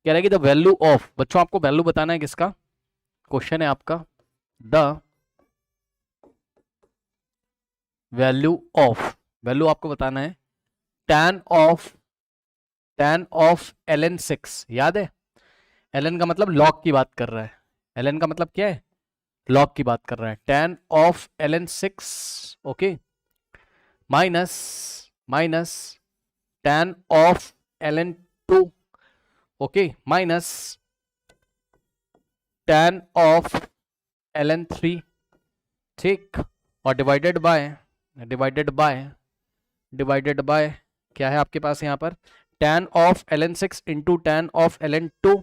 कह रहा है कि द वैल्यू ऑफ, बच्चों आपको वैल्यू बताना है किसका, क्वेश्चन है आपका, द वैल्यू ऑफ, वैल्यू आपको बताना है tan ऑफ ln6, याद है ln का मतलब लॉग की बात कर रहा है, ln का मतलब क्या है, लॉग की बात कर रहा है, tan of ln6, okay, minus minus tan of ln2, okay, minus tan of ln3, ठीक, और डिवाइडेड बाय क्या है आपके पास यहाँ पर, tan of ln6 into tan of ln2,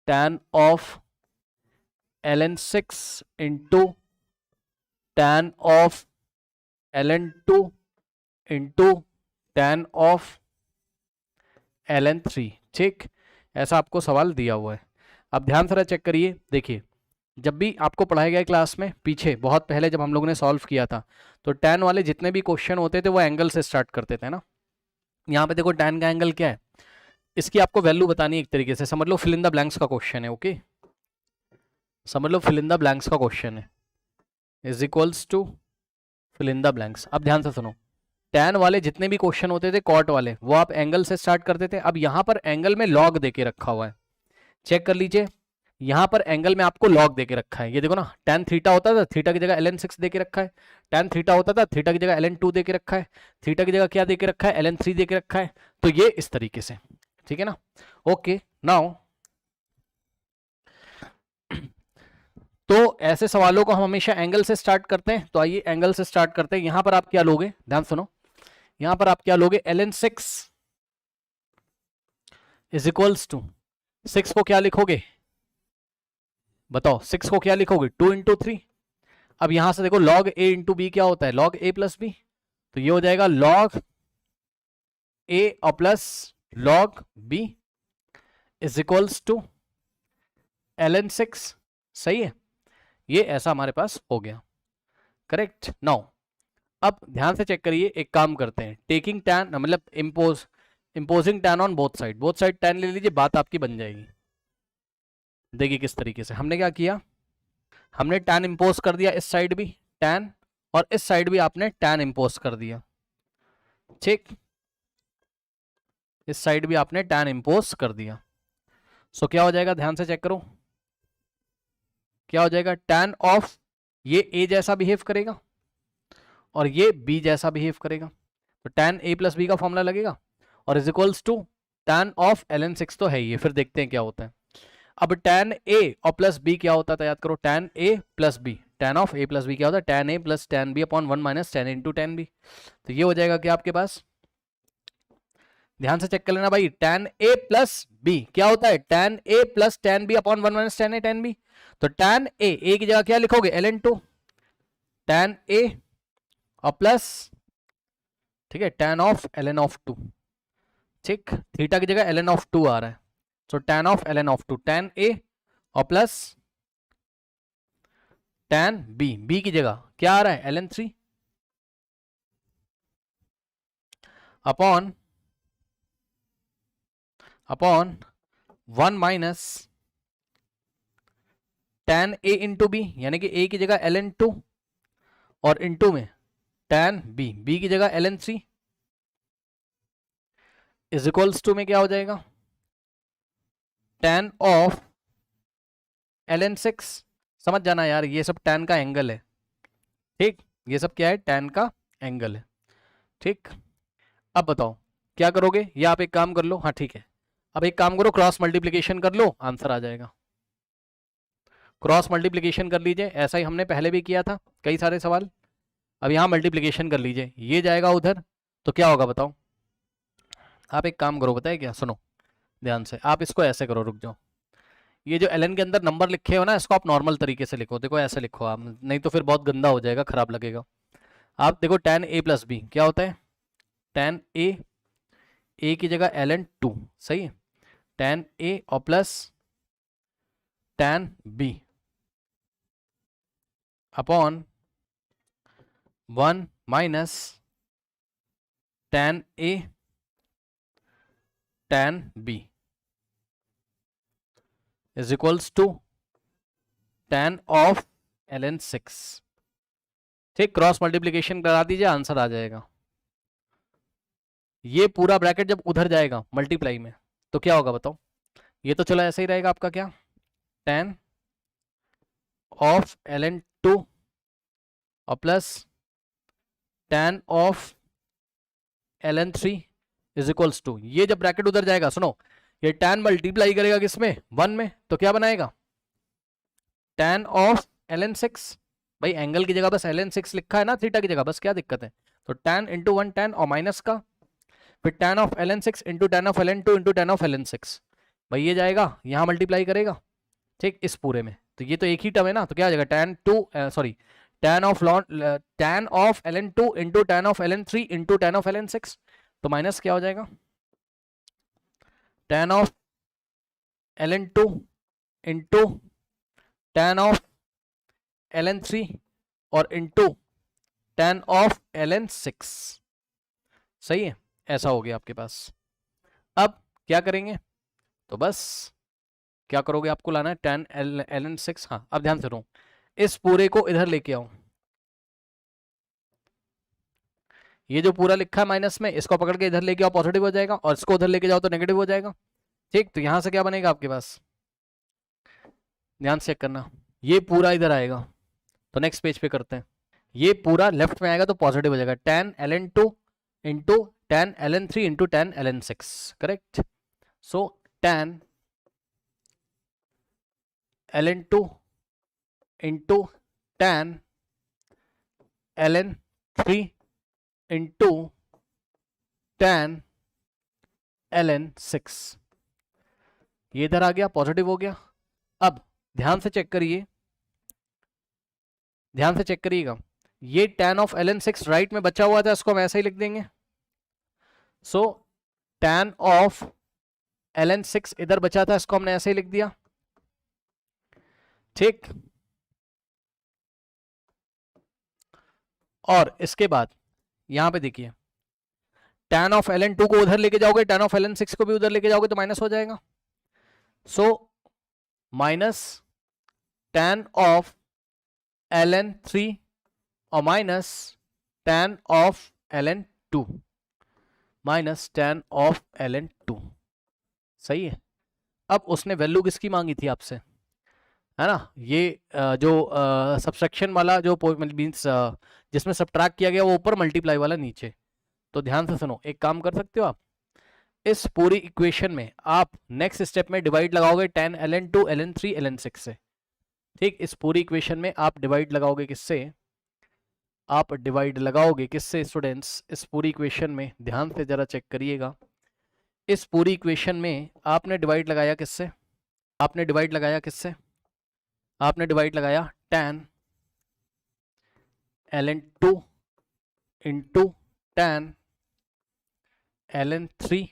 tan of ln6 into tan of ln2 into tan of ln3, ठीक, ऐसा आपको सवाल दिया हुआ है। अब ध्यान से चेक करिए, देखिए जब भी आपको पढ़ाया गया क्लास में पीछे बहुत पहले जब हम लोगों ने सॉल्व किया था, तो tan वाले जितने भी क्वेश्चन होते थे वो एंगल से स्टार्ट करते थे ना। यहाँ पे देखो tan का एंगल क्या है, इसकी आपको वैल्यू बतानी है एक तरीके से, समझ लो फिल इन द ब्लैंक्स का क्वेश्चन है, ओके, समझ लो फिल इन द ब्लैंक्स का क्वेश्चन है, is equals to fill in the blanks. अब ध्यान से सुनो, tan वाले जितने भी क्वेश्चन होते थे कॉट वाले वो आप एंगल से स्टार्ट करते थे। अब यहाँ पर एंगल में लॉग देके रखा हुआ है, चेक कर लीजिए, यहाँ पर एंगल में आपको लॉग देके रखा है, ये देखो ना, tan थीटा होता था, थीटा की जगह ln6 देके रखा है, tan थीटा होता था, थीटा की जगह ln2 देके रखा है, थीटा की जगह क्या देके रखा है, ln3 देके रखा है, तो ये इस तरीके से, ठीक है ना, ओके। नाउ तो ऐसे सवालों को हम हमेशा एंगल से स्टार्ट करते हैं, तो आइए एंगल से स्टार्ट करते हैं। यहां पर आप क्या लोगे, ध्यान सुनो, यहां पर आप क्या लोगे, ln6 इज इक्वल्स टू, 6 को क्या लिखोगे, बताओ 6 को क्या लिखोगे, 2 × 3। अब यहां से देखो log a इंटू बी क्या होता है, log a प्लस बी, तो ये हो जाएगा log a और plus log b is equals to ln6, सही है, ये ऐसा हमारे पास हो गया, करेक्ट। नाउ अब ध्यान से चेक करिए, एक काम करते हैं, टेकिंग टैन मतलब imposing tan on both side tan ले लीजिए, बात आपकी बन जाएगी। देखिए किस तरीके से हमने क्या किया, हमने टैन इम्पोज कर दिया, इस साइड भी टैन और इस साइड भी आपने टैन इम्पोज कर दिया, ठीक, इस साइड भी आपने टैन इम्पोज कर दिया। सो क्या हो जाएगा, ध्यान से चेक करो, क्या हो जाएगा, टैन ऑफ ये a जैसा बिहेव करेगा और ये b जैसा बिहेव करेगा, तो tan a प्लस बी का फॉर्मूला लगेगा, और is equals to tan of ln6 तो है ही, फिर देखते हैं क्या होता है। अब tan a और प्लस b क्या होता था, याद करो, tan a plus b, tan of a plus b क्या होता है, tan a plus tan b upon 1 minus tan into tan b, तो ये हो जाएगा क्या आपके पास, ध्यान से चेक कर लेना भाई, tan a प्लस b क्या होता है, tan a plus tan b upon 1 minus tan a tan b, तो tan a की जगह क्या लिखोगे, ln2 tan a और प्लस, ठीक है, tan ऑफ ln ऑफ 2, ठीक, थीटा की जगह ln ऑफ 2 आ रहा है, so tan of ln of 2 tan a और प्लस tan b की जगह क्या आ रहा है, ln3 upon 1 minus tan a into B, यानी कि a की जगह ln2 और इंटू में tan b की जगह ln3 इज इक्वल्स टू में क्या हो जाएगा, tan ऑफ ln6, समझ जाना यार, ये सब tan का एंगल है, ठीक, ये सब क्या है, tan का एंगल है, ठीक। अब बताओ क्या करोगे, या आप एक काम कर लो, हाँ ठीक है, अब एक काम करो, क्रॉस मल्टीप्लीकेशन कर लो, आंसर आ जाएगा, क्रॉस मल्टीप्लीकेशन कर लीजिए, ऐसा ही हमने पहले भी किया था कई सारे सवाल। अब यहाँ मल्टीप्लीकेशन कर लीजिए, ये जाएगा उधर, तो क्या होगा बताओ, आप एक काम करो, बताए क्या, सुनो ध्यान से, आप इसको ऐसे करो, रुक जाओ, ये जो ln के अंदर नंबर लिखे हो ना, इसको आप नॉर्मल तरीके से लिखो, देखो ऐसे लिखो आप, नहीं तो फिर बहुत गंदा हो जाएगा, खराब लगेगा। आप देखो tan a प्लस बी क्या होता है, tan a की जगह ln2, सही है, tan a और plus tan b upon 1 minus tan a tan b, is equals to tan of ln 6। ठीक, क्रॉस मल्टीप्लीकेशन करा दीजिए, आंसर आ जाएगा। ये पूरा ब्रैकेट जब उधर जाएगा मल्टीप्लाई में तो क्या होगा बताओ? ये तो चलो ऐसे ही रहेगा आपका, क्या tan ऑफ ln 2 और plus tan of ln 3 is equals to, ये जब ब्रैकेट उधर जाएगा, सुनो, ये tan मल्टीप्लाई करेगा किसमें? 1 में, तो क्या बनाएगा? tan of ln 6। भाई एंगल की जगह बस ln 6 लिखा है ना, थीटा की जगह, बस क्या दिक्कत है? तो tan इंटू 1 tan और माइनस का, फिर tan of ln 6 into tan of ln 2 into tan of ln 6। भाई ये जाएगा यहाँ मल्टीप्लाई करेगा, ठीक, इस पूरे में, तो ये तो एक ही टर्म है ना, तो क्या आ जाएगा? tan of ln 2 into tan of ln 3 into tan of ln 6, तो माइनस क्या हो जाएगा? tan of ln 2 into tan of ln 3 और इंटू tan ऑफ ln 6। सही है, ऐसा हो गया आपके पास। अब क्या करेंगे? तो बस क्या करोगे, आपको लाना है tan ln 6। हाँ, अब ध्यान से सुनो, इस पूरे को इधर लेके आओ, ये जो पूरा लिखा है माइनस में, इसको पकड़ के इधर लेके आओ, पॉजिटिव हो जाएगा, और इसको उधर लेके जाओ तो नेगेटिव हो जाएगा। ठीक, तो यहां से क्या बनेगा आपके पास? ध्यान से चेक करना, ये पूरा इधर आएगा, तो नेक्स्ट पेज पे करते हैं। ये पूरा लेफ्ट में आएगा तो पॉजिटिव हो जाएगा, tan ln 2 into tan ln 3 into tan ln 6, correct. So tan ln 2 into tan ln 3 into tan ln 6, ये इधर आ गया, पॉजिटिव हो गया। अब ध्यान से चेक करिए, ध्यान से चेक करिएगा, ये tan ऑफ ln 6 राइट में बचा हुआ था, इसको हम ऐसे ही लिख देंगे। सो tan ऑफ ln 6 इधर बचा था, इसको हमने ऐसे ही लिख दिया, ठीक। और इसके बाद यहां पे देखिए, tan ऑफ ln 2 को उधर लेके जाओगे, tan ऑफ ln 6 को भी उधर लेके जाओगे तो माइनस हो जाएगा। So minus tan of ln 3 और minus tan of ln 2, minus tan of ln 2। सही है। अब उसने वैल्यू किसकी मांगी थी आपसे, है ना? ये जो सब्सट्रैक्शन वाला जो मीन्स जिसमें सब्ट्रैक्ट किया गया वो ऊपर, मल्टीप्लाई वाला नीचे। तो ध्यान से सुनो, एक काम कर सकते हो आप, इस पूरी इक्वेशन में आप नेक्स्ट स्टेप में डिवाइड लगाओगे tan ln 2 ln 3 ln 6 से। ठीक, इस पूरी इक्वेशन में आप डिवाइड लगाओगे किससे? आप डिवाइड लगाओगे किससे स्टूडेंट्स? इस पूरी इक्वेशन में ध्यान से जरा चेक करिएगा, इस पूरी इक्वेशन में आपने डिवाइड लगाया किससे? आपने डिवाइड लगाया किससे? आपने डिवाइड लगाया tan ln 2 into tan ln 3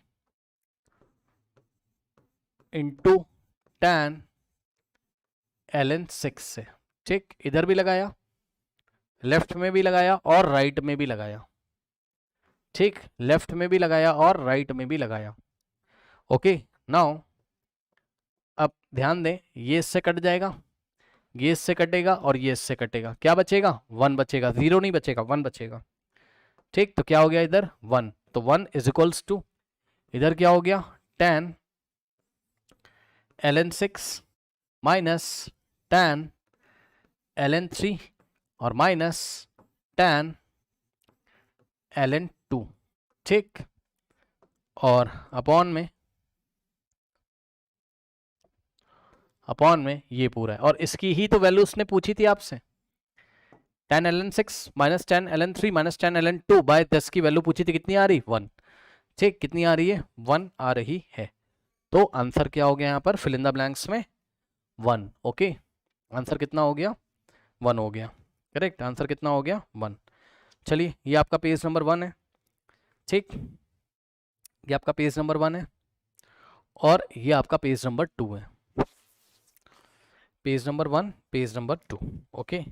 into tan ln 6 से। ठीक, इधर भी लगाया, लेफ्ट में भी लगाया और राइट में भी लगाया। ठीक, लेफ्ट में भी लगाया और राइट में भी लगाया। ओके, नाउ अब ध्यान दें, ये इससे कट जाएगा, ये इससे कटेगा और ये इससे कटेगा, क्या बचेगा? 1 बचेगा, 0 नहीं बचेगा, 1 बचेगा। ठीक, तो क्या हो गया इधर? 1, तो 1 इज इक्वल्स टू, इधर क्या हो गया? tan ln 6 minus tan ln 3 और माइनस tan ln 2। ठीक, और अपॉन में ये पूरा है, और इसकी ही तो वैल्यू उसने पूछी थी आपसे, tan ln 6 minus tan ln 3 minus tan ln 2 by 10 की वैल्यू पूछी थी, कितनी आ रही? 1। ठीक, कितनी आ रही है? 1 आ रही है। तो आंसर क्या हो गया यहाँ पर? फिल इन द ब्लैंक्स में 1। ओके, आंसर कितना हो गया? 1 हो गया, करेक्ट। आंसर कितना हो गया? 1। चलिए, ये आपका पेज नंबर 1 है। ठीक, ये आपका पेज नंबर 1 है और ये आपका पेज नंबर 2 है। Page number 1, page number 2। Okay,